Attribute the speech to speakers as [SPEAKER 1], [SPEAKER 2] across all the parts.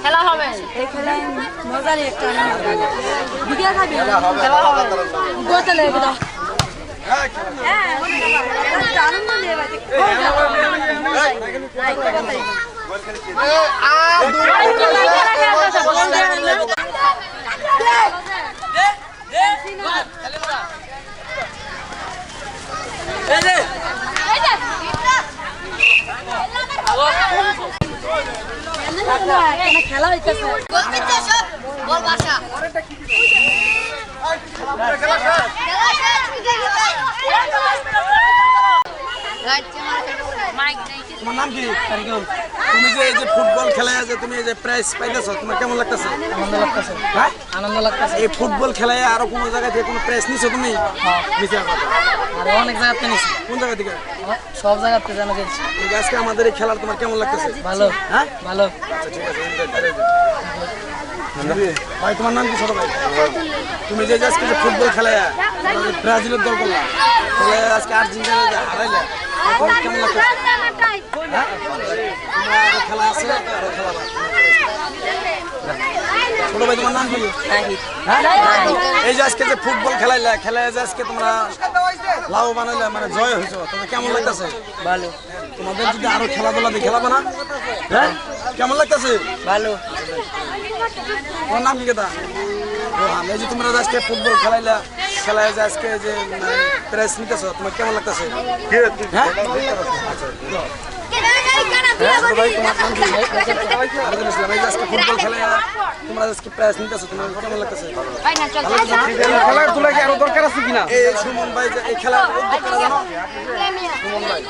[SPEAKER 1] খেলা হবে এই খেলায় মজার একটা ভিডিও থাকবে খেলা হবে গোতলে দাও হ্যাঁ আনন্দ নিয়ে বাজে খেলা হইতেছে বল বাসা
[SPEAKER 2] তোমার নাম কি? তুমি যে এই যে ফুটবল খেলায় যে তুমি এই যে প্রাইজ পাইতেছো তোমার কেমন লাগতেছে?
[SPEAKER 3] আনন্দ লাগতেছে।
[SPEAKER 2] হ্যাঁ
[SPEAKER 3] আনন্দ লাগতেছে।
[SPEAKER 2] এই ফুটবল খেলায় আরো কোনো জায়গা থেকে কোনো প্রাইজ নিছো তুমি?
[SPEAKER 3] হ্যাঁ
[SPEAKER 2] নিছো কথা
[SPEAKER 3] আর অনেক জায়গাতে নিছি।
[SPEAKER 2] কোন জায়গা থেকে?
[SPEAKER 3] সব জায়গাতে জানা গেছে।
[SPEAKER 2] এই যে আজকে আমাদের এই খেলার তোমার কেমন লাগতেছে?
[SPEAKER 3] ভালো।
[SPEAKER 2] হ্যাঁ
[SPEAKER 3] ভালো।
[SPEAKER 2] আচ্ছা ঠিক আছে ভাই তোমার নাম কি ছোট ভাই? তুমি যে আজকে যে ফুটবল খেলায় ব্রাজিলের দল করলা খেলায় আজকে আর্জেন্টিনা হারাইলে কেমন লাগতেছে? হ্যাঁ আরো খেলা আছে আরো খেলা ছোট ভাই তোমার নাম কি? এই যে আজকে যে ফুটবল খেলাইলা খেলায় যে আজকে তোমরা লাভবান হইলে মানে জয় হয়েছো তোমার কেমন লাগতেছে?
[SPEAKER 3] ভালো।
[SPEAKER 2] তোমাদের যদি আরো খেলাধুলা দিয়ে খেলাবে না হ্যাঁ কেমন লাগতেছে?
[SPEAKER 3] ভালো।
[SPEAKER 2] তোমার নাম কি কেতা? রোহান। এই যে তোমরা আজকে ফুটবল খেলাইলা খেলায় যে আজকে যে প্রাইজ নিতেছো তোমার কেমন লাগতেছে? হ্যাঁ ভাই তোমার নাম কি? আজকে ফুটবল খেলায় তোমরা আজকে প্রাইজ নিতেছো তোমার কেমন লাগতেছে? খেলাধুলা কি আরো দরকার আছে কিনা? এই সুমন ভাই যে এই খেলার উদ্যোগ করা জানো? সুমন ভাই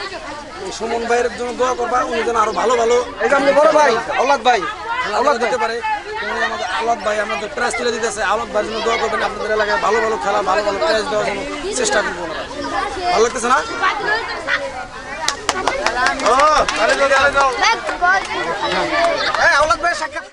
[SPEAKER 2] এই সুমন ভাইয়ের জন্য দোয়া করবা উনি যেন আরো ভালো ভালো এই যে বড় ভাই আওলাদ ভাই আওলাদ দিতে পারে আমাদের আওলাদ ভাই আমাদের প্রাইজ তুলে দিতেছে আওলাদ ভাইয়ের জন্য দোয়া করবেন আপনাদের এলাকায় ভালো ভালো খেলা ভালো ভালো প্রাইজ দেওয়ার জন্য চেষ্টা করবো আমরা ভালো লাগতেছে না? ও আরে যাও